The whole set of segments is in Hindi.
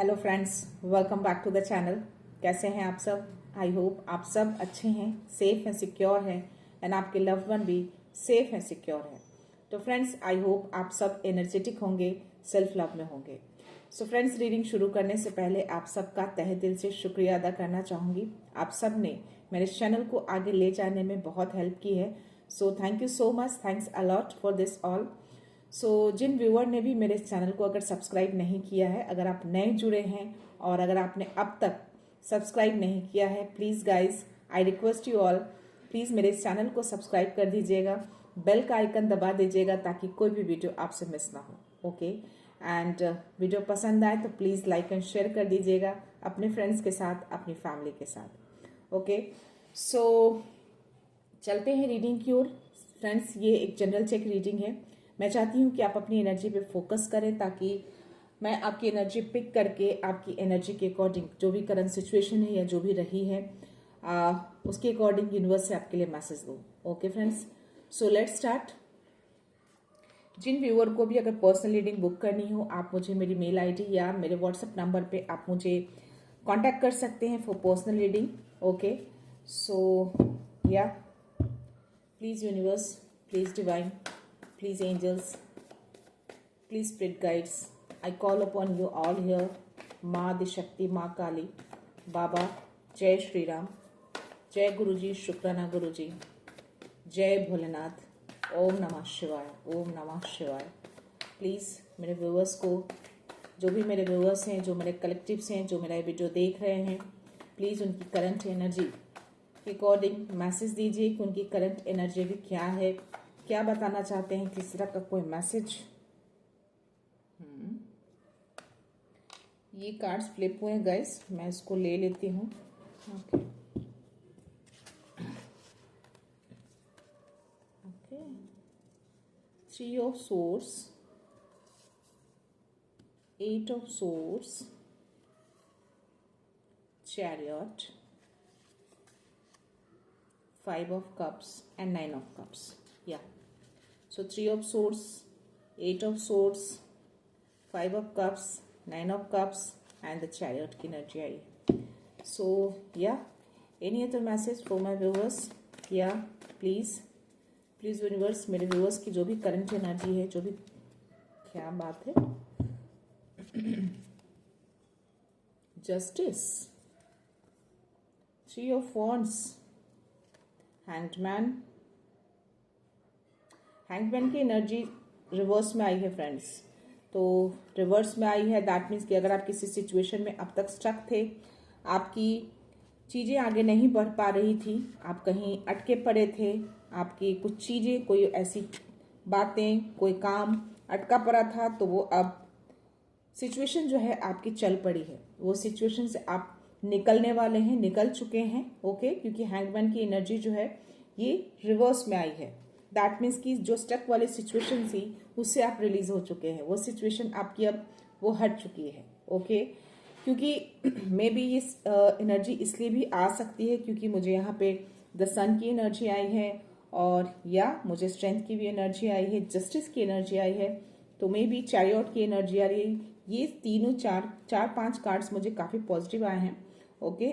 Hello friends, welcome back to the channel. कैसे हैं आप सब? आई होप आप सब अच्छे हैं, सेफ एंड सिक्योर हैं एंड आपके लव्ड वन भी सेफ एंड सिक्योर हैं। तो फ्रेंड्स, आई होप आप सब एनर्जेटिक होंगे, सेल्फ लव में होंगे। सो फ्रेंड्स, रीडिंग शुरू करने से पहले आप सबका तहे दिल से शुक्रिया अदा करना चाहूँगी। आप सब ने मेरे चैनल को आगे ले जाने में बहुत हेल्प की है। So thank you so much, thanks a lot for this all. जिन व्यूअर ने भी मेरे चैनल को अगर सब्सक्राइब नहीं किया है, अगर आप नए जुड़े हैं और अगर आपने अब तक सब्सक्राइब नहीं किया है, please guys I request you all, please मेरे इस चैनल को सब्सक्राइब कर दीजिएगा, बेल का आइकन दबा दीजिएगा ताकि कोई भी वीडियो आपसे मिस ना हो। ओके, एंड वीडियो पसंद आए तो प्लीज़ लाइक एंड शेयर कर दीजिएगा अपने फ्रेंड्स के साथ, अपनी फैमिली के साथ। ओके, सो चलते हैं रीडिंग की ओर। फ्रेंड्स, ये एक जनरल चेक रीडिंग है। मैं चाहती हूँ कि आप अपनी एनर्जी पे फोकस करें ताकि मैं आपकी एनर्जी पिक करके आपकी एनर्जी के अकॉर्डिंग जो भी करंट सिचुएशन है या जो भी रही है उसके अकॉर्डिंग यूनिवर्स से आपके लिए मैसेज दूँ। Okay friends, so let's start. जिन व्यूअर को भी अगर पर्सनल रीडिंग बुक करनी हो, आप मुझे मेरी मेल आईडी या मेरे व्हाट्सएप नंबर पे आप मुझे कांटेक्ट कर सकते हैं फॉर पर्सनल रीडिंग। ओके, सो या please universe, please divine, please angels, please spirit guides, I call upon you all here, माँ आदिशक्ति, माँ काली, बाबा, जय श्री राम, जय गुरुजी, शुक्राना गुरुजी, जय भोलेनाथ, ओम नमः शिवाय, ओम नमः शिवाय। प्लीज़ मेरे व्यूअर्स को, जो भी मेरे व्यूअर्स हैं, जो मेरे कलेक्टिव्स हैं, जो मेरा वीडियो देख रहे हैं, प्लीज़ उनकी करंट एनर्जी के अकॉर्डिंग मैसेज दीजिए कि उनकी करंट एनर्जी भी क्या है, क्या बताना चाहते हैं, किस तरह का कोई मैसेज। ये कार्ड्स फ्लिप हुए हैं गाइस, मैं इसको ले लेती हूँ। Okay okay, 3 of source, 8 of source, chariot, 5 of cups and 9 of cups. या So 3 of swords, 8 of swords, 5 of cups, 9 of cups and the chariot की एनर्जी आई है। So yeah, any other message for my viewers? Yeah, please universe, मेरे viewers की जो भी करंट एनर्जी है, जो भी क्या बात है। Justice, 3 of wands, hangman, hangman की एनर्जी रिवर्स में आई है फ्रेंड्स। तो रिवर्स में आई है, दैट मीन्स कि अगर आप किसी सिचुएशन में अब तक स्टक थे, आपकी चीज़ें आगे नहीं बढ़ पा रही थी, आप कहीं अटके पड़े थे, आपकी कुछ चीज़ें, कोई ऐसी बातें, कोई काम अटका पड़ा था, तो वो अब सिचुएशन जो है आपकी चल पड़ी है, वो सिचुएशन से आप निकलने वाले हैं, निकल चुके हैं। ओके, क्योंकि हैंगमैन की एनर्जी जो है ये रिवर्स में आई है। दैट मीन्स कि जो स्टक वाली सिचुएशन थी उससे आप रिलीज हो चुके हैं, वो सिचुएशन आपकी अब वो हट चुकी है। ओके, क्योंकि मे बी ये एनर्जी इसलिए भी आ सकती है क्योंकि मुझे यहाँ पे द सन की एनर्जी आई है और या मुझे स्ट्रेंथ की भी एनर्जी आई है, जस्टिस की एनर्जी आई है, तो मे बी चैरियट की एनर्जी आ रही है। ये तीनों चार पांच कार्ड्स मुझे काफ़ी पॉजिटिव आए हैं। ओके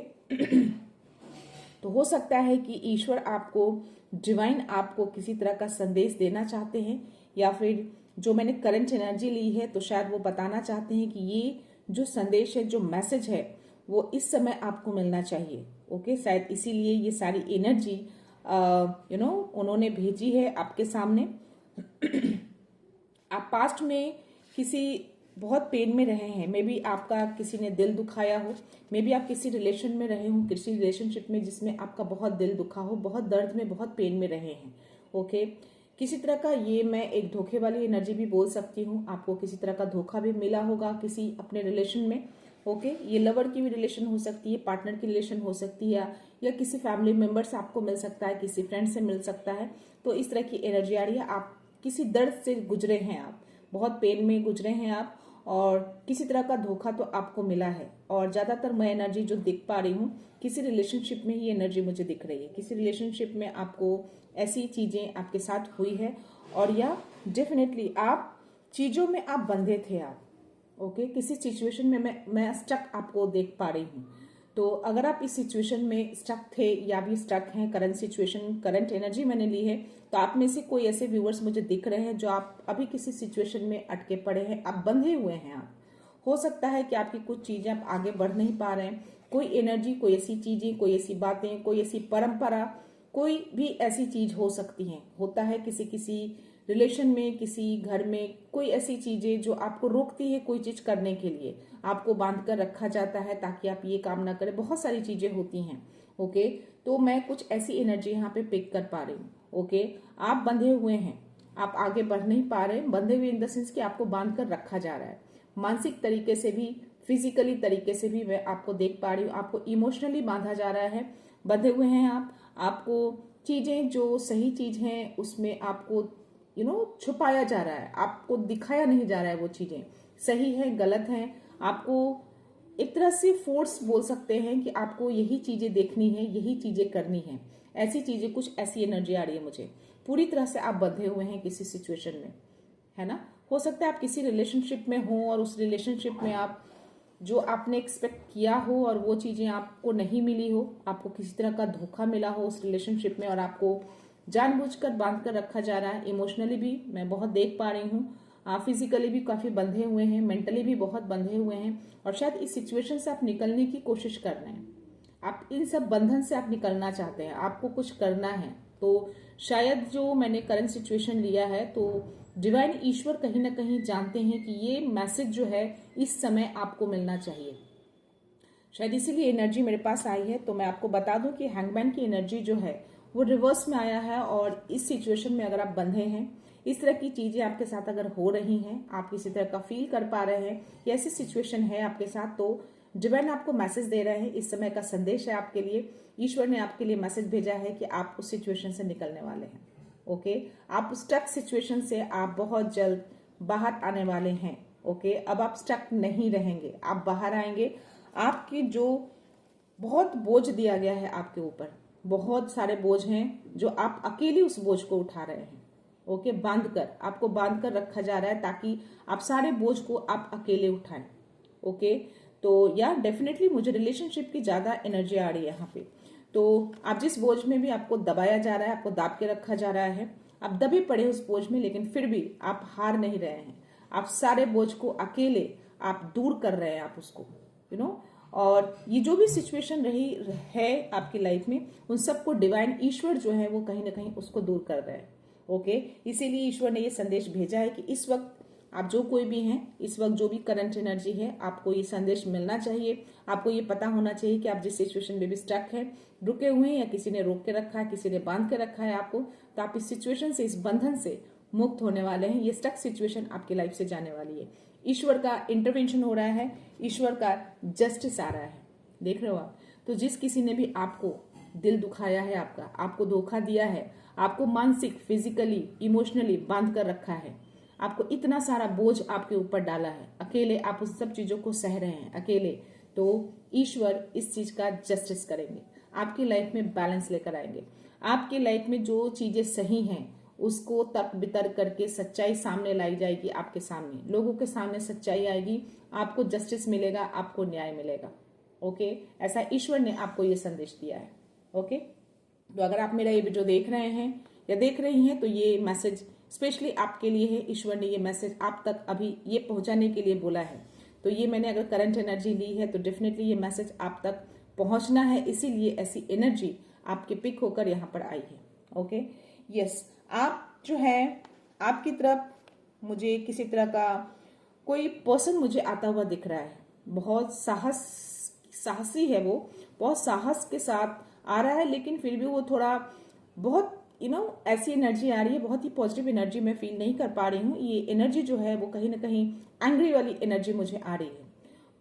तो हो सकता है कि ईश्वर आपको, डिवाइन आपको किसी तरह का संदेश देना चाहते हैं, या फिर जो मैंने करंट एनर्जी ली है तो शायद वो बताना चाहते हैं कि ये जो संदेश है, जो मैसेज है, वो इस समय आपको मिलना चाहिए। ओके, शायद इसीलिए ये सारी एनर्जी उन्होंने भेजी है आपके सामने। आप पास्ट में किसी बहुत पेन में रहे हैं, मे बी आपका किसी ने दिल दुखाया हो, मे बी आप किसी रिलेशन में रहे हो, किसी रिलेशनशिप में जिसमें आपका बहुत दिल दुखा हो, बहुत दर्द में, बहुत पेन में रहे हैं। ओके, किसी तरह का, ये मैं एक धोखे वाली एनर्जी भी बोल सकती हूँ, आपको किसी तरह का धोखा भी मिला होगा किसी अपने रिलेशन में। ओके, ये लवर की भी रिलेशन हो सकती है, पार्टनर की रिलेशन हो सकती है, या किसी फैमिली मेंबर से आपको मिल सकता है, किसी फ्रेंड से मिल सकता है। तो इस तरह की एनर्जी आ रही है, आप किसी दर्द से गुजरे हैं, आप बहुत पेन में गुजरे हैं आप, और किसी तरह का धोखा तो आपको मिला है। और ज़्यादातर मैं एनर्जी जो दिख पा रही हूँ, किसी रिलेशनशिप में ही एनर्जी मुझे दिख रही है, किसी रिलेशनशिप में आपको ऐसी चीज़ें आपके साथ हुई है, और या डेफिनेटली आप चीज़ों में आप बंधे थे, आप ओके, किसी सिचुएशन में मैं स्टक आपको देख पा रही हूँ। तो अगर आप इस सिचुएशन में स्टक थे या भी स्टक हैं, करंट सिचुएशन, करंट एनर्जी मैंने ली है, तो आप में से कोई ऐसे व्यूअर्स मुझे दिख रहे हैं जो आप अभी किसी सिचुएशन में अटके पड़े हैं, आप बंधे हुए हैं। आप हो सकता है कि आपकी कुछ चीजें आप आगे बढ़ नहीं पा रहे हैं, कोई एनर्जी, कोई ऐसी चीजें, कोई ऐसी बातें, कोई ऐसी परंपरा, कोई भी ऐसी चीज हो सकती है। होता है किसी किसी रिलेशन में, किसी घर में कोई ऐसी चीजें जो आपको रोकती है कोई चीज करने के लिए, आपको बांध कर रखा जाता है ताकि आप ये काम ना करें। बहुत सारी चीजें होती हैं। ओके, तो मैं कुछ ऐसी एनर्जी यहाँ पे पिक कर पा रही हूँ। ओके, आप बंधे हुए हैं, आप आगे बढ़ नहीं पा रहे, बंधे हुए इन द सेंस कि आपको बांध कर रखा जा रहा है, मानसिक तरीके से भी, फिजिकली तरीके से भी मैं आपको देख पा रही हूँ। आपको इमोशनली बांधा जा रहा है, बंधे हुए हैं आप। आपको चीजें जो सही चीज हैं उसमें आपको छुपाया जा रहा है, आपको दिखाया नहीं जा रहा है वो चीजें सही है गलत है। आपको एक तरह से फोर्स बोल सकते हैं कि आपको यही चीजें देखनी है, यही चीजें करनी है, ऐसी चीजें, कुछ ऐसी एनर्जी आ रही है मुझे। पूरी तरह से आप बंधे हुए हैं किसी सिचुएशन में, है ना। हो सकता है आप किसी रिलेशनशिप में हो और उस रिलेशनशिप में आप जो आपने एक्सपेक्ट किया हो और वो चीजें आपको नहीं मिली हो, आपको किसी तरह का धोखा मिला हो उस रिलेशनशिप में और आपको जानबूझकर बांध कर रखा जा रहा है। इमोशनली भी मैं बहुत देख पा रही हूँ, फिजिकली भी काफी बंधे हुए हैं, मेंटली भी बहुत बंधे हुए हैं और शायद इस सिचुएशन से आप निकलने की कोशिश कर रहे हैं। आप इन सब बंधन से आप निकलना चाहते हैं, आपको कुछ करना है। तो शायद जो मैंने करंट सिचुएशन लिया है, तो डिवाइन ईश्वर कहीं ना कहीं जानते हैं कि ये मैसेज जो है इस समय आपको मिलना चाहिए, शायद इसीलिए एनर्जी मेरे पास आई है। तो मैं आपको बता दूं कि हैंगमैन की एनर्जी जो है वो रिवर्स में आया है और इस सिचुएशन में अगर आप बंधे हैं, इस तरह की चीजें आपके साथ अगर हो रही हैं, आप किसी तरह का फील कर पा रहे हैं, ऐसी सिचुएशन है आपके साथ, तो डिवाइन आपको मैसेज दे रहे हैं। इस समय का संदेश है आपके लिए, ईश्वर ने आपके लिए मैसेज भेजा है कि आप उस सिचुएशन से निकलने वाले हैं। ओके, आप स्टक सिचुएशन से आप बहुत जल्द बाहर आने वाले हैं। ओके, अब आप स्टक नहीं रहेंगे, आप बाहर आएंगे। आपकी जो बहुत बोझ दिया गया है आपके ऊपर, बहुत सारे बोझ हैं जो आप अकेले उस बोझ को उठा रहे हैं। ओके, आपको बांध कर रखा जा रहा है ताकि आप सारे बोझ को आप अकेले उठाएं। ओके, तो या डेफिनेटली मुझे रिलेशनशिप की ज्यादा एनर्जी आ रही है यहाँ पे। तो आप जिस बोझ में भी आपको दबाया जा रहा है, आपको दाब के रखा जा रहा है, आप दबे पड़े उस बोझ में, लेकिन फिर भी आप हार नहीं रहे हैं। आप सारे बोझ को अकेले आप दूर कर रहे हैं, आप उसको और ये जो भी सिचुएशन रही है आपकी लाइफ में, उन सबको डिवाइन ईश्वर जो है वो कहीं ना कहीं उसको दूर कर रहे हैं। ओके, इसीलिए ईश्वर ने ये संदेश भेजा है कि इस वक्त आप जो कोई भी हैं, इस वक्त जो भी करंट एनर्जी है, आपको ये संदेश मिलना चाहिए। आपको ये पता होना चाहिए कि आप जिस सिचुएशन में भी स्टक है, रुके हुए हैं, या किसी ने रोक के रखा है, किसी ने बांध के रखा है आपको, तो आप इस सिचुएशन से, इस बंधन से मुक्त होने वाले हैं। ये स्टक सिचुएशन आपकी लाइफ से जाने वाली है। ईश्वर का इंटरवेंशन हो रहा है, ईश्वर का जस्टिस आ रहा है, देख रहे हो आप। तो जिस किसी ने भी आपको दिल दुखाया है, आपको धोखा दिया है, आपको मानसिक, फिजिकली, इमोशनली बांध कर रखा है, आपको इतना सारा बोझ आपके ऊपर डाला है, अकेले आप उस सब चीजों को सह रहे हैं अकेले, तो ईश्वर इस चीज का जस्टिस करेंगे, आपकी लाइफ में बैलेंस लेकर आएंगे। आपकी लाइफ में जो चीजें सही हैं उसको तर्क बितर्क करके सच्चाई सामने लाई जाएगी, आपके सामने, लोगों के सामने सच्चाई आएगी, आपको जस्टिस मिलेगा, आपको न्याय मिलेगा। ओके, ऐसा ईश्वर ने आपको ये संदेश दिया है। ओके, तो अगर आप मेरा ये वीडियो देख रहे हैं या देख रही हैं, तो ये मैसेज स्पेशली आपके लिए है। ईश्वर ने ये मैसेज आप तक अभी ये पहुंचाने के लिए बोला है। तो ये मैंने अगर करंट एनर्जी ली है तो डेफिनेटली ये मैसेज आप तक पहुंचना है, इसीलिए ऐसी एनर्जी आपके पिक होकर यहाँ पर आई है। ओके, यस, आप जो है, आपकी तरफ मुझे किसी तरह का कोई पर्सन मुझे आता हुआ दिख रहा है। बहुत साहसी है वो, बहुत साहस के साथ आ रहा है, लेकिन फिर भी वो थोड़ा बहुत ऐसी एनर्जी आ रही है, बहुत ही पॉजिटिव एनर्जी मैं फील नहीं कर पा रही हूँ। ये एनर्जी जो है वो कहीं ना कहीं एंग्री वाली एनर्जी मुझे आ रही है,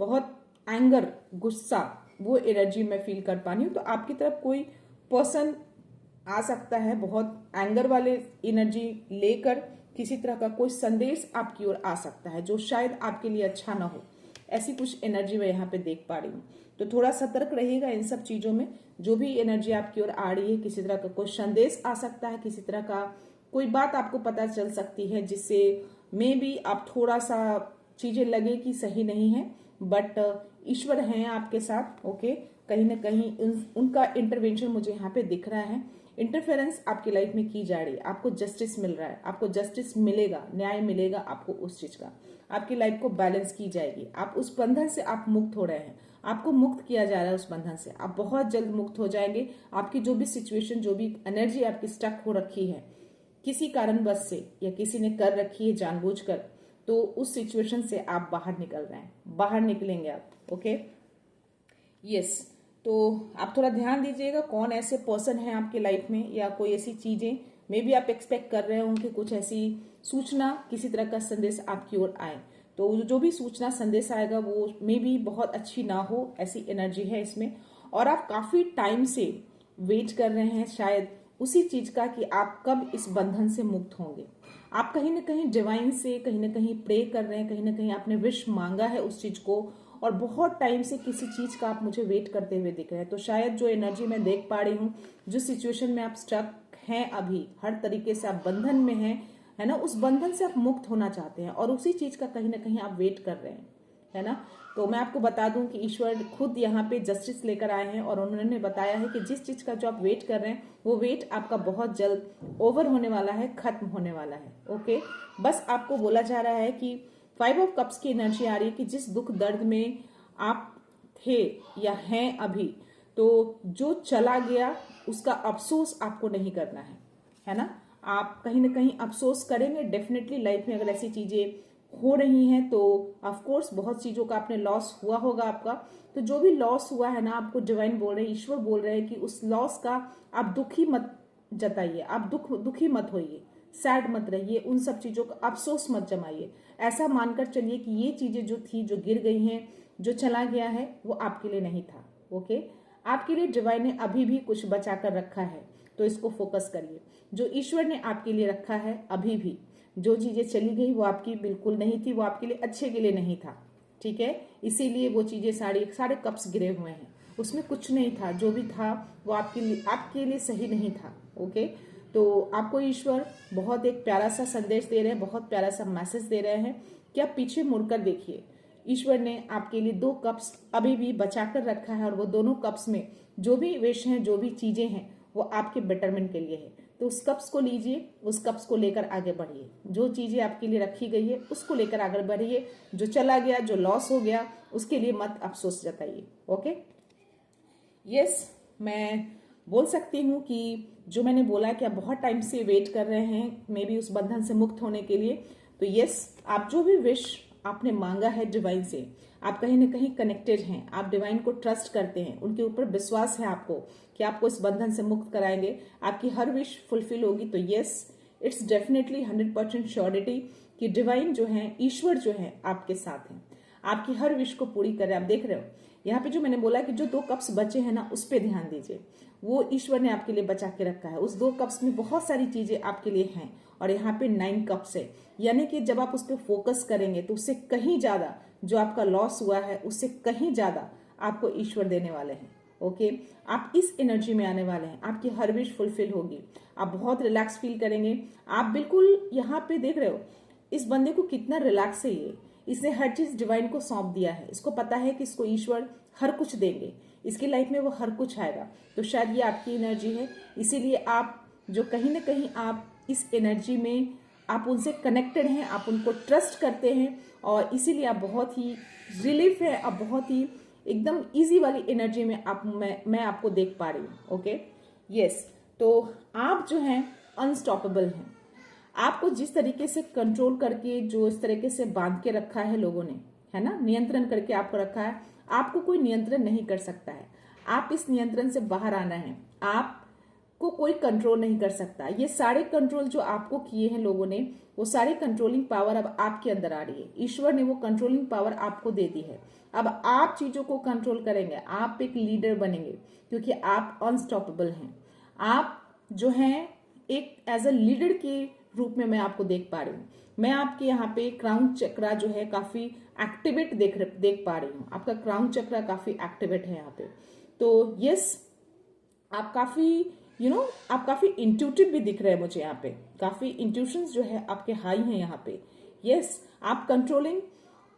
बहुत एंगर, गुस्सा, वो एनर्जी मैं फील कर पा रही हूँ। तो आपकी तरफ कोई पर्सन आ सकता है बहुत एंगर वाले एनर्जी लेकर, किसी तरह का कोई संदेश आपकी ओर आ सकता है जो शायद आपके लिए अच्छा ना हो। ऐसी कुछ एनर्जी मैं यहाँ पे देख पा रही हूँ। तो थोड़ा सतर्क रहिएगा इन सब चीजों में। जो भी एनर्जी आपकी ओर आ रही है, किसी तरह का कोई संदेश आ सकता है, किसी तरह का कोई बात आपको पता चल सकती है जिससे मे बी आप थोड़ा सा चीजें लगे कि सही नहीं है, बट ईश्वर हैं आपके साथ। ओके, कहीं ना कहीं उनका इंटरवेंशन मुझे यहाँ पे दिख रहा है। इंटरफेरेंस आपकी लाइफ में की जा रही है, आपको जस्टिस मिल रहा है, आपको जस्टिस मिलेगा, न्याय मिलेगा आपको उस चीज का। आपकी लाइफ को बैलेंस की जाएगी, आप उस बंधन से आप मुक्त हो रहे हैं, आपको मुक्त किया जा रहा है उस बंधन से। आप बहुत जल्द मुक्त हो जाएंगे। आपकी जो भी सिचुएशन, जो भी एनर्जी आपकी स्टक हो रखी है किसी कारणवश से, या किसी ने कर रखी है जानबूझकर, तो उस सिचुएशन से आप बाहर निकल रहे हैं, बाहर निकलेंगे आप। Okay, yes. तो आप थोड़ा ध्यान दीजिएगा कौन ऐसे पर्सन है आपके लाइफ में, या कोई ऐसी चीजें मे बी आप एक्सपेक्ट कर रहे हो कि कुछ ऐसी सूचना, किसी तरह का संदेश आपकी ओर आए। तो जो भी सूचना संदेश आएगा वो मे बी बहुत अच्छी ना हो, ऐसी एनर्जी है इसमें। और आप काफी टाइम से वेट कर रहे हैं शायद उसी चीज का कि आप कब इस बंधन से मुक्त होंगे। आप कहीं ना कहीं डिवाइन से कहीं ना कहीं प्रे कर रहे हैं, कहीं ना कहीं आपने विश मांगा है उस चीज को, और बहुत टाइम से किसी चीज का आप मुझे वेट करते हुए दिख रहे हैं। तो शायद जो एनर्जी मैं देख पा रही हूँ, जो सिचुएशन में आप स्टक हैं अभी, हर तरीके से आप बंधन में हैं, है ना, उस बंधन से आप मुक्त होना चाहते हैं, और उसी चीज का कहीं ना कहीं आप वेट कर रहे हैं, है ना। तो मैं आपको बता दूं कि ईश्वर खुद यहाँ पे जस्टिस लेकर आए हैं, और उन्होंने बताया है कि जिस चीज का जो आप वेट कर रहे हैं वो वेट आपका बहुत जल्द ओवर होने वाला है, खत्म होने वाला है। ओके, बस आपको बोला जा रहा है कि 5 ऑफ कप्स की एनर्जी आ रही है कि जिस दुख दर्द में आप थे या हैं अभी, तो जो चला गया उसका अफसोस आपको नहीं करना है ना। आप कहीं ना कहीं अफसोस करेंगे डेफिनेटली लाइफ में, अगर ऐसी चीजें हो रही हैं तो। ऑफ कोर्स बहुत चीजों का आपने लॉस हुआ होगा आपका, तो जो भी लॉस हुआ है ना, आपको डिवाइन बोल रहे हैं, ईश्वर बोल रहे हैं कि उस लॉस का आप दुखी मत जताइए, आप दुखी मत होइए, सैड मत रहिए, उन सब चीजों का अफसोस मत जमाइए। ऐसा मानकर चलिए कि ये चीजें जो थी, जो गिर गई हैं, जो चला गया है, वो आपके लिए नहीं था। ओके, आपके लिए डिवाइन ने अभी भी कुछ बचा कर रखा है, तो इसको फोकस करिए। जो ईश्वर ने आपके लिए रखा है अभी भी, जो चीजें चली गई वो आपकी बिल्कुल नहीं थी, वो आपके लिए अच्छे के लिए नहीं था, ठीक है। इसीलिए वो चीजें सारे कप्स गिरे हुए हैं, उसमें कुछ नहीं था, जो भी था वो आपके लिए सही नहीं था। ओके, तो आपको ईश्वर बहुत एक प्यारा सा संदेश दे रहे हैं, बहुत प्यारा सा मैसेज दे रहे हैं कि आप पीछे मुड़कर देखिए। ईश्वर ने आपके लिए 2 कप्स अभी भी बचा कर रखा है, और वो दोनों कप्स में जो भी विश हैं, जो भी चीजें हैं, वो आपके बेटरमेंट के लिए है। तो उस कप्स को लीजिए, उस कप्स को लेकर आगे बढ़िए। जो चीजें आपके लिए रखी गई है उसको लेकर आगे बढ़िए। जो चला गया, जो लॉस हो गया, उसके लिए मत अफसोस जताइए। ओके, यस, मैं बोल सकती हूँ कि जो मैंने बोला कि आप बहुत टाइम से वेट कर रहे हैं मे बी उस बंधन से मुक्त होने के लिए, तो यस, आप जो भी विश आपने मांगा है डिवाइन से, आप कहीं ना कहीं कनेक्टेड हैं, आप डिवाइन को ट्रस्ट करते हैं, उनके ऊपर विश्वास है आपको कि आपको इस बंधन से मुक्त कराएंगे, आपकी हर विश फुलफिल होगी। तो यस, इट्स डेफिनेटली 100% श्योरिटी कि डिवाइन जो है, ईश्वर जो है, आपके साथ हैं, आपकी हर विश को पूरी कर रहे हैं। आप देख रहे हो यहाँ पे जो मैंने बोला कि जो 2 कप्स बचे हैं ना, उस पर ध्यान दीजिए, वो ईश्वर ने आपके लिए बचा के रखा है। उस 2 कप्स में बहुत सारी चीजें आपके लिए हैं, और यहाँ पे 9 कप्स है, यानी कि जब आप उस पर फोकस करेंगे तो उससे कहीं ज्यादा जो आपका लॉस हुआ है, उससे कहीं ज्यादा आपको ईश्वर देने वाले हैं। ओके, आप इस एनर्जी में आने वाले हैं, आपकी हर विश फुलफिल होगी, आप बहुत रिलैक्स फील करेंगे। आप बिल्कुल यहाँ पे देख रहे हो इस बंदे को कितना रिलैक्स है ये, इसने हर चीज डिवाइन को सौंप दिया है, इसको पता है कि इसको ईश्वर हर कुछ देंगे, इसकी लाइफ में वो हर कुछ आएगा। तो शायद ये आपकी एनर्जी है, इसीलिए आप जो कहीं ना कहीं आप इस एनर्जी में, आप उनसे कनेक्टेड हैं, आप उनको ट्रस्ट करते हैं, और इसीलिए आप बहुत ही रिलीफ है, आप बहुत ही एकदम इजी वाली एनर्जी में मैं आपको देख पा रही हूँ। ओके, यस, तो आप जो हैं अनस्टॉपेबल हैं। आपको जिस तरीके से कंट्रोल करके, जो इस तरीके से बांध के रखा है लोगों ने, है ना, नियंत्रण करके आपको रखा है, आपको कोई नियंत्रण नहीं कर सकता है। आप इस नियंत्रण से बाहर आना है, आपको कोई कंट्रोल नहीं कर सकता। ये सारे कंट्रोल जो आपको किए हैं लोगों ने, वो सारी कंट्रोलिंग पावर अब आपके अंदर आ रही है। ईश्वर ने वो कंट्रोलिंग पावर आपको दे दी है। अब आप चीजों को कंट्रोल करेंगे, आप एक लीडर बनेंगे, क्योंकि आप अनस्टॉपेबल हैं। आप जो हैं एक एज अ लीडर के रूप में मैं आपको देख पा रही हूँ। मैं आपके यहाँ पे क्राउन चक्रा जो है काफी एक्टिवेट देख पा रही हूँ। आपका क्राउन चक्रा काफी एक्टिवेट है यहाँ पे। तो यस, आप काफी आप काफी इंट्यूटिव भी दिख रहे हैं मुझे यहाँ पे। काफी इंट्यूशंस जो है आपके हाई हैं यहाँ पे। यस, आप कंट्रोलिंग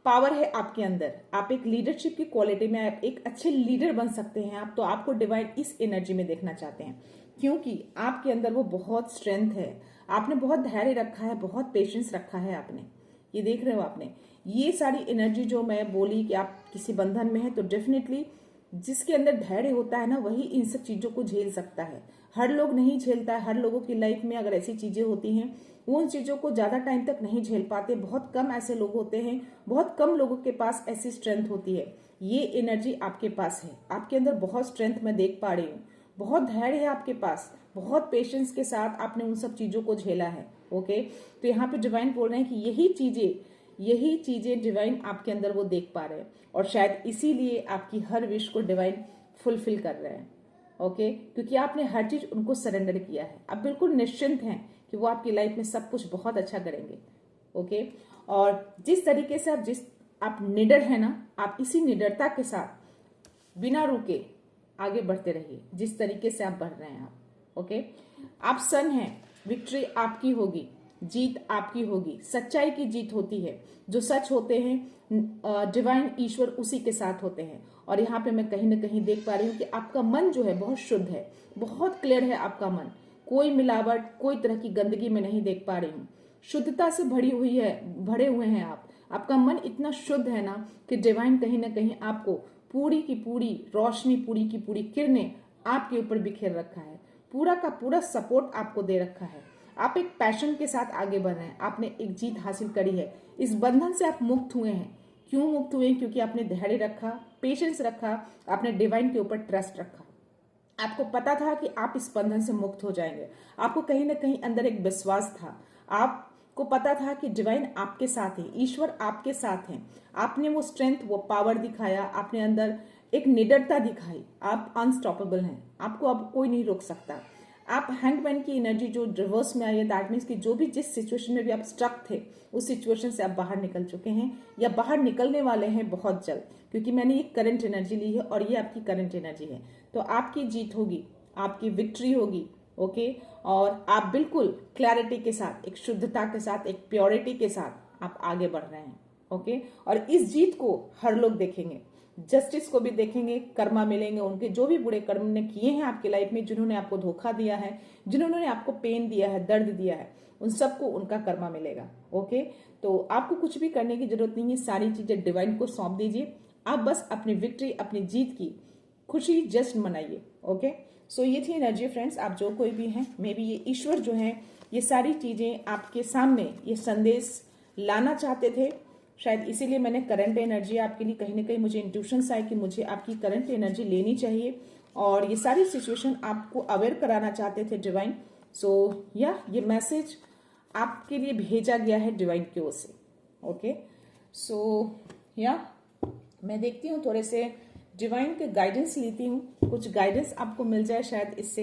पावर है आपके अंदर, आप एक लीडरशिप की क्वालिटी में आप एक अच्छे लीडर बन सकते हैं आप, तो आपको डिवाइन इस एनर्जी में देखना चाहते हैं, क्योंकि आपके अंदर वो बहुत स्ट्रेंथ है, आपने बहुत धैर्य रखा है, बहुत पेशेंस रखा है आपने, ये देख रहे हो आपने। ये सारी एनर्जी जो मैं बोली कि आप किसी बंधन में है, तो डेफिनेटली जिसके अंदर धैर्य होता है ना, वही इन सब चीजों को झेल सकता है। हर लोग नहीं झेलता है, हर लोगों की लाइफ में अगर ऐसी चीजें होती हैं, वो उन चीजों को ज्यादा टाइम तक नहीं झेल पाते। बहुत कम ऐसे लोग होते हैं, बहुत कम लोगों के पास ऐसी स्ट्रेंथ होती है। ये एनर्जी आपके पास है, आपके अंदर बहुत स्ट्रेंथ मैं देख पा रही हूँ, बहुत धैर्य है आपके पास, बहुत पेशेंस के साथ आपने उन सब चीजों को झेला है। ओके, तो यहाँ पे डिवाइन बोल रहे हैं कि यही चीजें डिवाइन आपके अंदर वो देख पा रहे हैं, और शायद इसीलिए आपकी हर विश को डिवाइन फुलफिल कर रहे हैं। ओके, क्योंकि आपने हर चीज उनको सरेंडर किया है, आप बिल्कुल निश्चिंत हैं कि वो आपकी लाइफ में सब कुछ बहुत अच्छा करेंगे। ओके, और जिस तरीके से आप निडर है ना, आप इसी निडरता के साथ बिना रुके आगे बढ़ते रहिए, जिस तरीके से आप बढ़ रहे हैं आप। ओके, आप सन हैं, विक्ट्री आपकी होगी, जीत आपकी होगी, सच्चाई की जीत होती है। जो सच होते हैं डिवाइन ईश्वर उसी के साथ होते हैं। और यहाँ पे मैं कहीं ना कहीं देख पा रही हूँ कि आपका मन जो है बहुत शुद्ध है, बहुत क्लियर है आपका मन, कोई मिलावट, कोई तरह की गंदगी में नहीं देख पा रही हूँ, शुद्धता से भरे हुए हैं आप। आपका मन इतना शुद्ध है ना कि डिवाइन कहीं ना कहीं आपको पूरी की पूरी रोशनी, पूरी की पूरी किरणें आपके ऊपर बिखेर रखा है, पूरा का पूरा सपोर्ट आपको दे रखा है। आप एक पैशन के साथ आगे बढ़ रहे हैं, आपने एक जीत हासिल करी है, इस बंधन से आप मुक्त हुए हैं। क्यों मुक्त हुए? क्योंकि आपने धैर्य रखा, पेशेंस रखा, आपने डिवाइन के ऊपर ट्रस्ट रखा। आपको पता था कि आप इस बंधन से मुक्त हो जाएंगे, आपको कहीं ना कहीं अंदर एक विश्वास था, आपको पता था कि डिवाइन आपके साथ है, ईश्वर आपके साथ है। आपने वो स्ट्रेंथ, वो पावर दिखाया, आपने अंदर एक निडरता दिखाई, आप अनस्टॉपेबल हैं, आपको अब कोई नहीं रोक सकता। आप हैंगमैन की एनर्जी जो रिवर्स में आई है, दैट मीन्स कि जो भी जिस सिचुएशन में भी आप स्ट्रक थे, उस सिचुएशन से आप बाहर निकल चुके हैं या बाहर निकलने वाले हैं बहुत जल्द, क्योंकि मैंने ये करंट एनर्जी ली है और ये आपकी करंट एनर्जी है। तो आपकी जीत होगी, आपकी विक्ट्री होगी। ओके, और आप बिल्कुल क्लैरिटी के साथ, एक शुद्धता के साथ, एक प्योरिटी के साथ आप आगे बढ़ रहे हैं। ओके, और इस जीत को हर लोग देखेंगे, जस्टिस को भी देखेंगे, कर्मा मिलेंगे उनके, जो भी बुरे कर्म ने किए हैं आपकी लाइफ में, जिन्होंने आपको धोखा दिया है, जिन्होंने आपको पेन दिया है, दर्द दिया है, उन सबको उनका कर्मा मिलेगा। ओके, तो आपको कुछ भी करने की जरूरत नहीं है, सारी चीजें डिवाइन को सौंप दीजिए। आप बस अपनी विक्ट्री, अपनी जीत की खुशी जस्ट मनाइए। ओके, सो ये थी एनर्जी फ्रेंड्स। आप जो कोई भी हैं, मे बी ये ईश्वर जो है ये सारी चीजें आपके सामने ये संदेश लाना चाहते थे, शायद इसीलिए मैंने करंट एनर्जी आपके लिए, कहीं ना कहीं मुझे इंट्यूशंस आए कि मुझे आपकी करंट एनर्जी लेनी चाहिए, और ये सारी सिचुएशन आपको अवेयर कराना चाहते थे डिवाइन। सो या ये मैसेज आपके लिए भेजा गया है डिवाइन की ओर से। ओके, सो या मैं देखती हूँ, थोड़े से डिवाइन के गाइडेंस लेती हूँ, कुछ गाइडेंस आपको मिल जाए शायद इससे।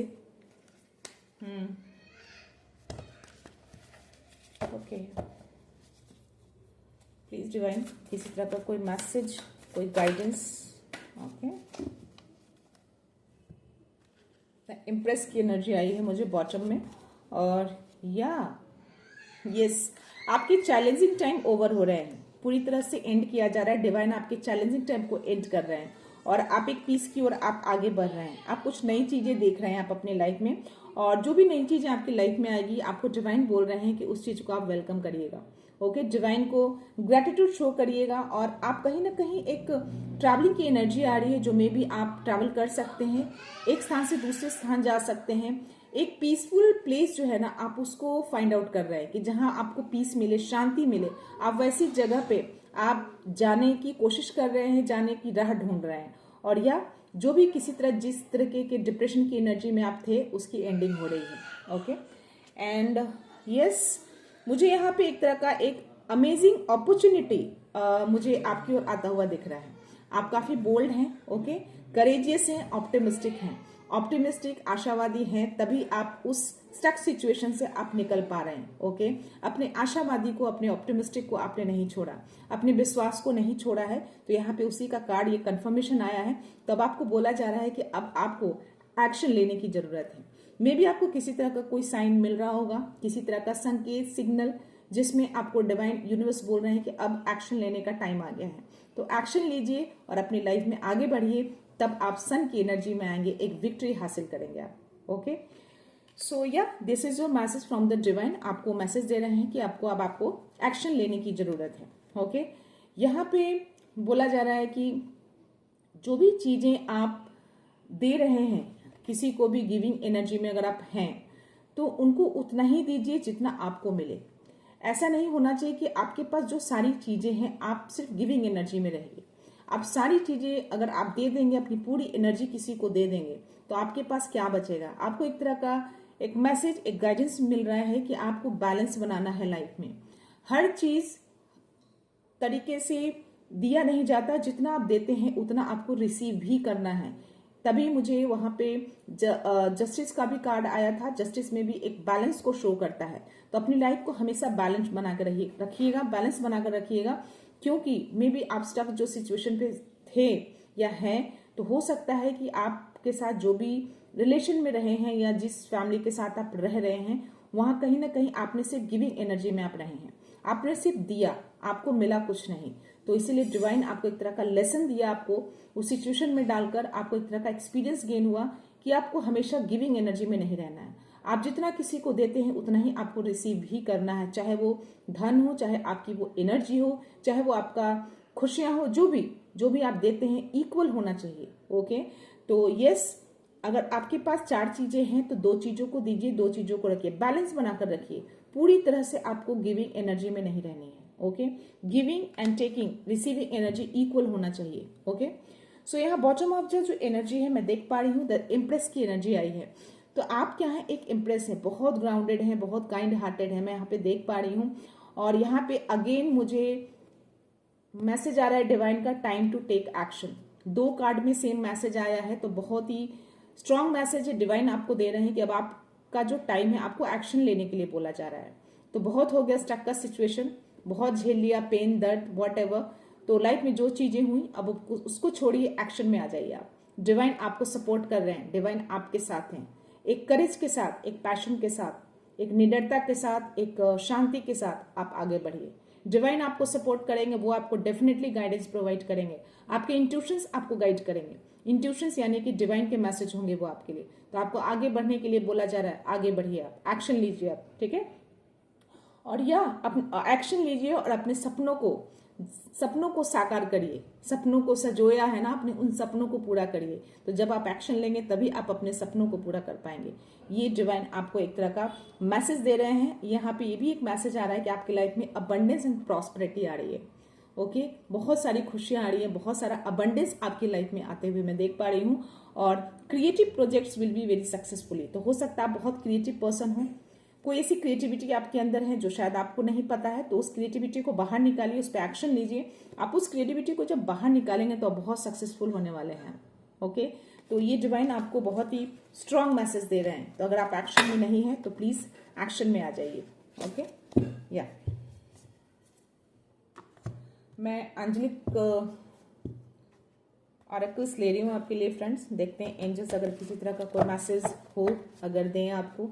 ओके, प्लीज डिवाइन किसी तरह का कोई मैसेज, कोई गाइडेंस। ओके, इम्प्रेस की एनर्जी आई है मुझे बॉटम में, और या यस, आपके चैलेंजिंग टाइम ओवर हो रहे हैं, पूरी तरह से एंड किया जा रहा है। डिवाइन आपके चैलेंजिंग टाइम को एंड कर रहे हैं और आप एक पीस की ओर आप आगे बढ़ रहे हैं। आप कुछ नई चीजें देख रहे हैं आप अपनी लाइफ में, और जो भी नई चीजें आपकी लाइफ में आएगी, आपको डिवाइन बोल रहे हैं कि उस चीज को आप वेलकम करिएगा। ओके, डिवाइन को ग्रेटिट्यूड शो करिएगा, और आप कहीं ना कहीं एक ट्रैवलिंग की एनर्जी आ रही है, जो में भी आप ट्रैवल कर सकते हैं, एक स्थान से दूसरे स्थान जा सकते हैं। एक पीसफुल प्लेस जो है ना, आप उसको फाइंड आउट कर रहे हैं कि जहां आपको पीस मिले, शांति मिले, आप वैसी जगह पे आप जाने की कोशिश कर रहे हैं, जाने की राह ढूंढ रहे हैं। और या जो भी किसी तरह, जिस तरह के डिप्रेशन की एनर्जी में आप थे, उसकी एंडिंग हो रही है। ओके, एंड यस, मुझे यहाँ पे एक तरह का एक अमेजिंग अपॉर्चुनिटी मुझे आपकी ओर आता हुआ दिख रहा है। आप काफी बोल्ड हैं, ओके, करेजियस हैं, ऑप्टिमिस्टिक हैं, ऑप्टिमिस्टिक आशावादी हैं, तभी आप उस स्टक सिचुएशन से आप निकल पा रहे हैं। ओके, अपने आशावादी को, अपने ऑप्टिमिस्टिक को आपने नहीं छोड़ा, अपने विश्वास को नहीं छोड़ा है। तो यहाँ पे उसी का कार्ड, ये कंफर्मेशन आया है। तब आपको बोला जा रहा है कि अब आपको एक्शन लेने की जरूरत है। मे बी आपको किसी तरह का कोई साइन मिल रहा होगा, किसी तरह का संकेत, सिग्नल, जिसमें आपको डिवाइन यूनिवर्स बोल रहे हैं कि अब एक्शन लेने का टाइम आ गया है। तो एक्शन लीजिए और अपनी लाइफ में आगे बढ़िए, तब आप सन की एनर्जी में आएंगे, एक विक्ट्री हासिल करेंगे आप। ओके, सो या this is your message from the divine. आपको मैसेज दे रहे हैं कि आपको एक्शन लेने की जरूरत है। ओके, यहाँ पे बोला जा रहा है कि जो भी चीजें आप दे रहे हैं किसी को भी गिविंग एनर्जी में अगर आप हैं तो उनको उतना ही दीजिए जितना आपको मिले। ऐसा नहीं होना चाहिए कि आपके पास जो सारी चीजें हैं आप सिर्फ गिविंग एनर्जी में रहिए। आप सारी चीजें अगर आप दे देंगे, अपनी पूरी एनर्जी किसी को दे देंगे, तो आपके पास क्या बचेगा। आपको एक तरह का एक मैसेज, एक गाइडेंस मिल रहा है कि आपको बैलेंस बनाना है लाइफ में। हर चीज तरीके से दिया नहीं जाता, जितना आप देते हैं उतना आपको रिसीव भी करना है। तभी मुझे वहां पे जस्टिस का भी कार्ड आया था। जस्टिस में भी एक बैलेंस को शो करता है। तो अपनी लाइफ को हमेशा बैलेंस बनाकर रखिएगा, बैलेंस बनाकर रखिएगा, क्योंकि मे बी आप स्टक जो सिचुएशन पे थे या हैं, तो हो सकता है कि आपके साथ जो भी रिलेशन में रहे हैं या जिस फैमिली के साथ आप रह रहे हैं, वहां कहीं ना कहीं आपने सिर्फ गिविंग एनर्जी में आप रहे हैं। आपने सिर्फ दिया, आपको मिला कुछ नहीं। तो इसीलिए डिवाइन आपको एक तरह का लेसन दिया, आपको उस सिचुएशन में डालकर आपको एक तरह का एक्सपीरियंस गेन हुआ कि आपको हमेशा गिविंग एनर्जी में नहीं रहना है। आप जितना किसी को देते हैं उतना ही आपको रिसीव भी करना है, चाहे वो धन हो, चाहे आपकी वो एनर्जी हो, चाहे वो आपका खुशियां हो, जो भी आप देते हैं इक्वल होना चाहिए। ओके, तो यस, अगर आपके पास 4 चीजें हैं तो 2 चीजों को दीजिए, 2 चीजों को रखिए, बैलेंस बनाकर रखिए। पूरी तरह से आपको गिविंग एनर्जी में नहीं रहनी है। Okay, giving and taking, receiving energy equal होना चाहिए। ओके, सो यहाँ बॉटम ऑफ जो एनर्जी है मैं देख पा रही हूँ, द इम्प्रेस की एनर्जी आई है। तो आप क्या है, एक इम्प्रेस है, बहुत ग्राउंडेड है, बहुत काइंड हार्टेड है, मैं यहाँ पे देख पा रही हूँ। और यहाँ पे अगेन मुझे मैसेज आ रहा है डिवाइन का, time to take action. 2 card में सेम मैसेज आया है, तो बहुत ही स्ट्रांग मैसेज है। डिवाइन आपको दे रहे हैं कि अब आपका जो टाइम है, आपको एक्शन लेने के लिए बोला जा रहा है। तो बहुत हो गया स्टक का सिचुएशन, बहुत झेल लिया, पेन, दर्द, वॉट एवर। तो लाइफ में जो चीजें हुई अब उसको छोड़िए, एक्शन में आ जाइए आप। डिवाइन आपको सपोर्ट कर रहे हैं, डिवाइन आपके साथ हैं, एक करेज के साथ, एक पैशन के साथ, एक निडरता के साथ, एक शांति के साथ आप आगे बढ़िए। डिवाइन आपको सपोर्ट करेंगे, वो आपको डेफिनेटली गाइडेंस प्रोवाइड करेंगे। आपके इंट्यूशंस आपको गाइड करेंगे। इंट्यूशंस यानी कि डिवाइन के मैसेज होंगे वो आपके लिए। तो आपको आगे बढ़ने के लिए बोला जा रहा है, आगे बढ़िए आप, एक्शन लीजिए आप। ठीक है, और या एक्शन लीजिए और अपने सपनों को साकार करिए। सपनों को सजोया है ना, अपने उन सपनों को पूरा करिए। तो जब आप एक्शन लेंगे तभी आप अपने सपनों को पूरा कर पाएंगे। ये डिवाइन आपको एक तरह का मैसेज दे रहे हैं। यहाँ पे ये भी एक मैसेज आ रहा है कि आपकी लाइफ में अबंडेंस एंड प्रॉस्पेरिटी आ रही है। ओके, बहुत सारी खुशियां आ रही है, बहुत सारा अबंडेंस आपकी लाइफ में आते हुए मैं देख पा रही हूँ। और creative projects will be very successfully. तो हो सकता है आप बहुत क्रिएटिव पर्सन हो, कोई ऐसी क्रिएटिविटी आपके अंदर है जो शायद आपको नहीं पता है, तो उस क्रिएटिविटी को बाहर निकालिए, उस पर एक्शन लीजिए। आप उस क्रिएटिविटी को जब बाहर निकालेंगे तो आप बहुत सक्सेसफुल होने वाले हैं। ओके, तो ये डिवाइन आपको बहुत ही स्ट्रांग मैसेज दे रहे हैं। तो अगर आप एक्शन में नहीं है तो प्लीज एक्शन में आ जाइए। ओके, या मैं अंजलिक ऑरेकल्स ले रही हूँ आपके लिए फ्रेंड्स। देखते हैं एंजल्स अगर किसी तरह का कोई मैसेज हो, अगर दें आपको।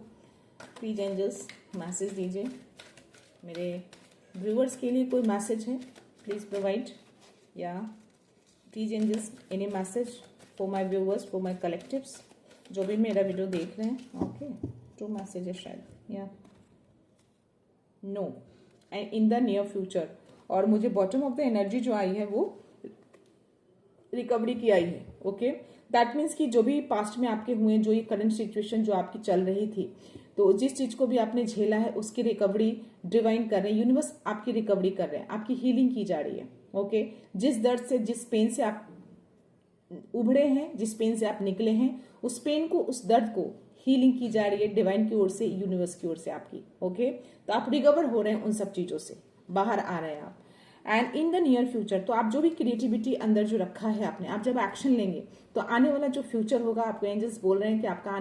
प्लीज एंजल्स मैसेज दीजिए मेरे व्यूअर्स के लिए। कोई मैसेज है प्लीज प्रोवाइड, या please angels any message for my viewers, for my collectives, जो भी मेरा वीडियो देख रहे हैं। ओके, 2 मैसेज है शायद, या no, and in the near future. और मुझे बॉटम ऑफ द एनर्जी जो आई है वो रिकवरी की आई है। ओके, दैट मीन्स कि जो भी पास्ट में आपके हुए, जो ये करंट सिचुएशन जो आपकी चल रही थी, तो जिस चीज को भी आपने झेला है उसकी रिकवरी डिवाइन कर रहे हैं, यूनिवर्स आपकी रिकवरी कर रहे हैं, आपकी हीलिंग की जा रही है। ओके, जिस दर्द से, जिस पेन से आप उभरे हैं, जिस पेन से आप निकले हैं, उस पेन को, उस दर्द को हीलिंग की जा रही है डिवाइन की ओर से, यूनिवर्स की ओर से आपकी। ओके, तो आप रिकवर हो रहे हैं, उन सब चीजों से बाहर आ रहे हैं आप। And in the near future, तो आप जो भी क्रिएटिविटी अंदर जो रखा है आपने, आप जब एक्शन लेंगे तो आने वाला जो फ्यूचर होगा, आपको एंजल्स बोल रहे हैं कि आपका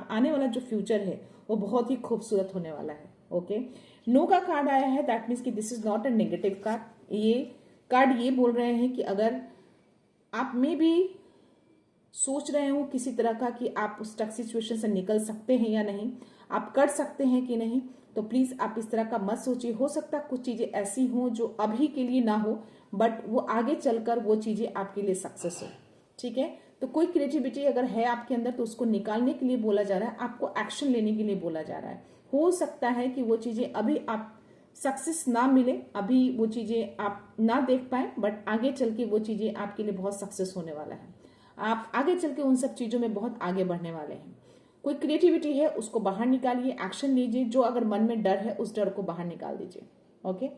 आने वाला जो फ्यूचर है वो बहुत ही खूबसूरत होने वाला है। ओके, नो का कार्ड आया है, दैट मीन्स कि this is not a negative card. ये कार्ड ये बोल रहे हैं कि अगर आप में भी सोच रहे हो किसी तरह का कि आप उस स्टक सिचुएशन से निकल सकते हैं या नहीं, आप कर सकते हैं कि नहीं, तो प्लीज आप इस तरह का मत सोचिए। हो सकता है कुछ चीजें ऐसी हों जो अभी के लिए ना हो, बट वो आगे चलकर वो चीजें आपके लिए सक्सेस हो। ठीक है, तो कोई क्रिएटिविटी अगर है आपके अंदर तो उसको निकालने के लिए बोला जा रहा है, आपको एक्शन लेने के लिए बोला जा रहा है। हो सकता है कि वो चीजें अभी आप सक्सेस ना मिले, अभी वो चीजें आप ना देख पाए, बट आगे चल के वो चीजें आपके लिए बहुत सक्सेस होने वाला है। आप आगे चल के उन सब चीजों में बहुत आगे बढ़ने वाले हैं। कोई क्रिएटिविटी है उसको बाहर निकालिए, एक्शन लीजिए। जो अगर मन में डर है उस डर को बाहर निकाल दीजिए। ओके,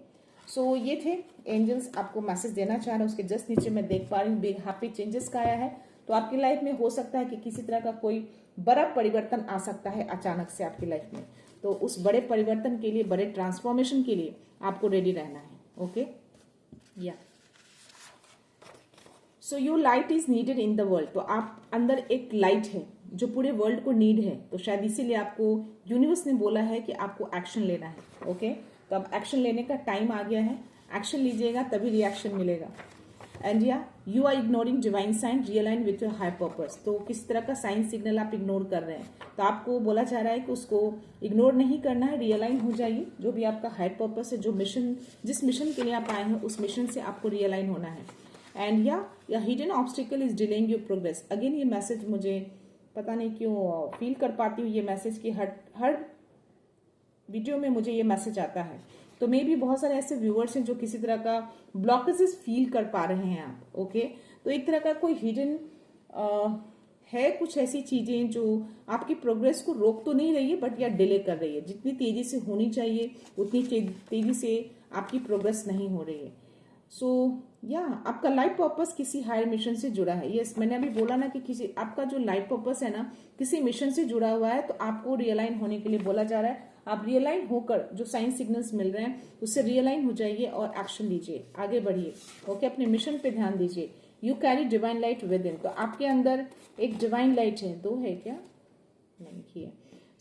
सो ये थे एंजल्स आपको मैसेज देना चाह रहे हैं। उसके जस्ट नीचे मैं देख पा रही हूँ बिग हैप्पी चेंजेस का आया है। तो आपकी लाइफ में हो सकता है कि किसी तरह का कोई बड़ा परिवर्तन आ सकता है अचानक से आपकी लाइफ में। तो उस बड़े परिवर्तन के लिए, बड़े ट्रांसफॉर्मेशन के लिए आपको रेडी रहना है। ओके, या so your light is needed in the world. तो आप अंदर एक लाइट है जो पूरे वर्ल्ड को नीड है। तो शायद इसीलिए आपको यूनिवर्स ने बोला है कि आपको एक्शन लेना है। ओके, तो अब एक्शन लेने का टाइम आ गया है। एक्शन लीजिएगा तभी रिएक्शन मिलेगा। एंड या you are ignoring divine sign, realign with your high purpose. तो किस तरह का साइन सिग्नल आप इग्नोर कर रहे हैं, तो आपको बोला जा रहा है कि उसको इग्नोर नहीं करना है, रियलाइन हो जाइए। जो भी आपका हाई पर्पस है, जो मिशन, जिस मिशन के लिए आप आए हैं उस मिशन से आपको रियलाइन होना है। एंड या hidden obstacle is delaying your progress. Again ये मैसेज मुझे पता नहीं क्यों फील कर पाती हूँ ये मैसेज की हर वीडियो में मुझे ये मैसेज आता है। तो मे भी बहुत सारे ऐसे व्यूअर्स हैं जो किसी तरह का ब्लॉकेजेस फील कर पा रहे हैं आप। ओके, तो एक तरह का कोई हिडन है, कुछ ऐसी चीजें जो आपकी प्रोग्रेस को रोक तो नहीं रही है बट या डिले कर रही है। जितनी तेजी से होनी चाहिए उतनी तेजी से आपकी प्रोग्रेस नहीं हो रही है। सो आपका लाइफ पर्पस किसी हायर मिशन से जुड़ा है। यस, मैंने अभी बोला ना कि किसी आपका जो लाइफ पर्पस है ना किसी मिशन से जुड़ा हुआ है। तो आपको रियलाइन होने के लिए बोला जा रहा है। आप रियलाइन होकर जो साइन सिग्नल्स मिल रहे हैं उससे रियलाइन हो जाइए और एक्शन लीजिए, आगे बढ़िए। ओके, अपने मिशन पे ध्यान दीजिए। You carry divine light with in. तो आपके अंदर एक डिवाइन लाइट है, दो है क्या, नहीं है।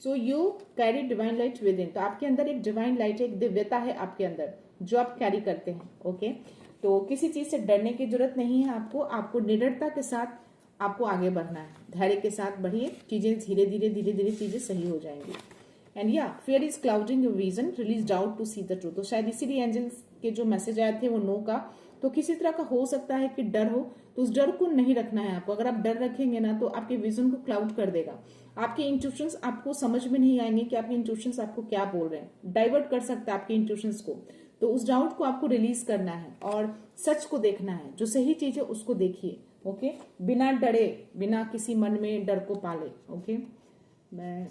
So you carry divine light with in. तो आपके अंदर एक डिवाइन लाइट है, एक दिव्यता है आपके अंदर जो आप कैरी करते हैं। ओके, तो किसी चीज से डरने की जरूरत नहीं है आपको निडरता के साथ आपको आगे बढ़ना है। धैर्य के साथ बढ़िए, चीजें धीरे धीरे चीजें सही हो जाएंगी। And fear is clouding your vision, release doubt to see the truth. तो शायद इसीलिए एंजल्स के जो मैसेज आए थे वो नो का। तो किसी तरह का हो सकता है कि डर हो, तो उस डर को नहीं रखना है आपको। अगर आप डर रखेंगे ना तो आपके विजन को क्लाउड कर देगा। आपके इंट्यूशंस आपको समझ में नहीं आएंगे कि आपके इंट्यूशंस आपको क्या बोल रहे हैं, डाइवर्ट कर सकता है आपके इंट्यूशंस को। तो उस डाउट को आपको रिलीज करना है और सच को देखना है। जो सही चीज है उसको देखिए। ओके, बिना डरे, बिना किसी मन में डर को पाले। ओके, मैं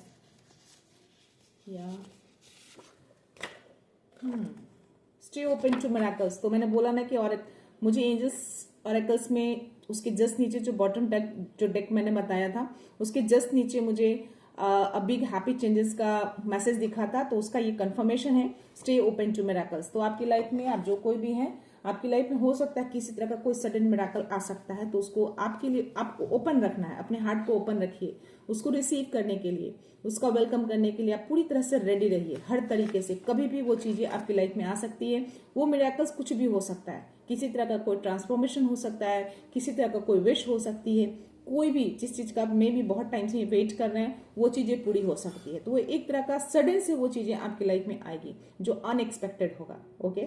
स्टे ओपन टू मिरेकल्स। तो मैंने बोला ना कि और मुझे एंजल्स ऑरेकल्स में उसके जस्ट नीचे जो बॉटम डेक मैंने बताया था उसके जस्ट नीचे मुझे बिग हैप्पी चेंजेस का मैसेज दिखा था। तो उसका ये कंफर्मेशन है, स्टे ओपन टू मिरेकल्स। तो आपकी लाइफ में आप जो कोई भी हैं, आपकी लाइफ में हो सकता है किसी तरह का कोई सडन मिरेकल आ सकता है। तो उसको आपके लिए आपको ओपन रखना है, अपने हार्ट को ओपन रखिए उसको रिसीव करने के लिए, उसका वेलकम करने के लिए आप पूरी तरह से रेडी रहिए। हर तरीके से कभी भी वो चीजें आपकी लाइफ में आ सकती है। वो मिरेकल्स कुछ भी हो सकता है, किसी तरह का कोई ट्रांसफॉर्मेशन हो सकता है, किसी तरह का कोई विश हो सकती है, कोई भी जिस चीज का मे भी बहुत टाइम से वेट कर रहे हैं वो चीजें पूरी हो सकती है। तो वो एक तरह का सडन से वो चीजें आपकी लाइफ में आएगी जो अनएक्सपेक्टेड होगा। ओके,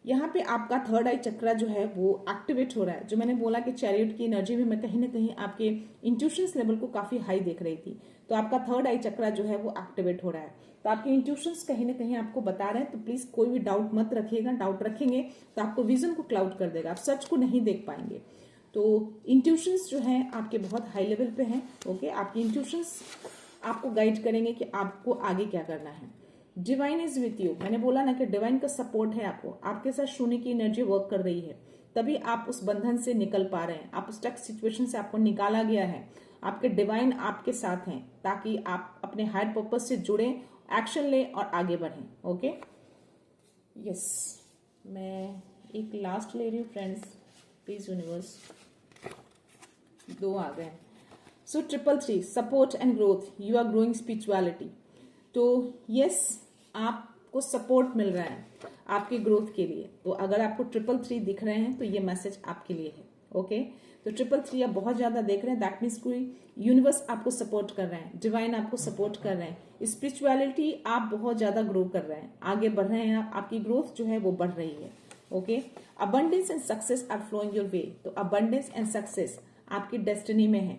यहाँ पे आपका थर्ड आई चक्रा जो है वो एक्टिवेट हो रहा है। जो मैंने बोला कि चैरियट की एनर्जी में मैं कहीं ना कहीं आपके इंट्यूशंस लेवल को काफी हाई देख रही थी। तो आपका थर्ड आई चक्रा जो है वो एक्टिवेट हो रहा है। तो आपके इंट्यूशंस कहीं ना कहीं आपको बता रहे हैं। तो प्लीज कोई भी डाउट मत रखिएगा। डाउट रखेंगे तो आपको विजन को क्लाउड कर देगा, आप सच को नहीं देख पाएंगे। तो इंट्यूशंस जो है आपके बहुत हाई लेवल पे हैं। ओके, आपके इंट्यूशंस आपको गाइड करेंगे कि आपको आगे क्या करना है। Divine is with you. मैंने बोला ना कि डिवाइन का सपोर्ट है आपको, आपके साथ शून्य की एनर्जी वर्क कर रही है, तभी आप उस बंधन से निकल पा रहे हैं। आप स्टक सिचुएशन से आपको निकाला गया है। आपके डिवाइन आपके साथ हैं ताकि आप अपने हायर पर्पस से जुड़े, एक्शन लें और आगे बढ़ें। ओके, यस, मैं एक लास्ट ले रही हूँ फ्रेंड्स, प्लीज यूनिवर्स। दो आ गए। So 333 support and growth, you are growing spirituality. तो यस, आपको सपोर्ट मिल रहा है आपकी ग्रोथ के लिए। तो अगर आपको 333 दिख रहे हैं तो ये मैसेज आपके लिए है। ओके। तो 333 आप बहुत ज्यादा देख रहे हैं, दैट मीन्स कोई यूनिवर्स आपको सपोर्ट कर रहे हैं, डिवाइन आपको सपोर्ट कर रहे हैं, स्पिरिचुअलिटी आप बहुत ज्यादा ग्रो कर रहे हैं, आगे बढ़ रहे हैं आप, आपकी ग्रोथ जो है वो बढ़ रही है। Okay. Abundance and success are flowing your way. तो अबंडेंस एंड सक्सेस आपकी डेस्टिनी में है,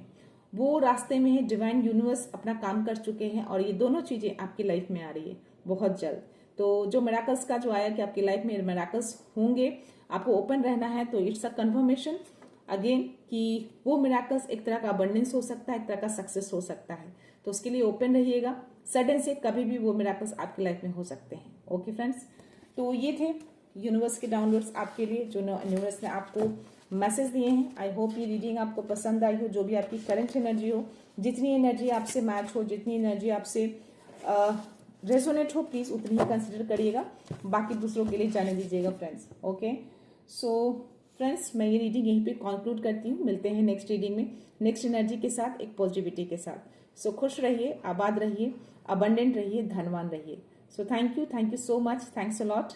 वो रास्ते में है, डिवाइन यूनिवर्स अपना काम कर चुके हैं और ये दोनों चीजें आपकी लाइफ में आ रही है बहुत जल्द। तो जो मिराकल्स का जो आया कि आपकी लाइफ में मिराकल्स होंगे, आपको ओपन रहना है, तो इट्स अ कन्फर्मेशन अगेन कि वो मिराकल्स एक तरह का अबंडेंस हो सकता है, एक तरह का सक्सेस हो सकता है। तो उसके लिए ओपन रहिएगा, सडन से कभी भी वो मिराकल्स आपकी लाइफ में हो सकते हैं। ओके फ्रेंड्स, तो ये थे यूनिवर्स के डाउनलोड्स आपके लिए, जो यूनिवर्स ने आपको मैसेज दिए हैं। आई होप ये रीडिंग आपको पसंद आई हो। जो भी आपकी करंट एनर्जी हो, जितनी एनर्जी आपसे मैच हो, जितनी एनर्जी आपसे रेजोनेट हो, प्लीज उतनी ही कंसिडर करिएगा, बाकी दूसरों के लिए जाने दीजिएगा फ्रेंड्स। ओके। सो फ्रेंड्स, मैं ये रीडिंग यहीं पे कंक्लूड करती हूँ। मिलते हैं नेक्स्ट रीडिंग में, नेक्स्ट एनर्जी के साथ, एक पॉजिटिविटी के साथ। सो खुश रहिए, आबाद रहिए, अबंडेंट रहिए, धनवान रहिए। सो thank you so much, thanks a lot.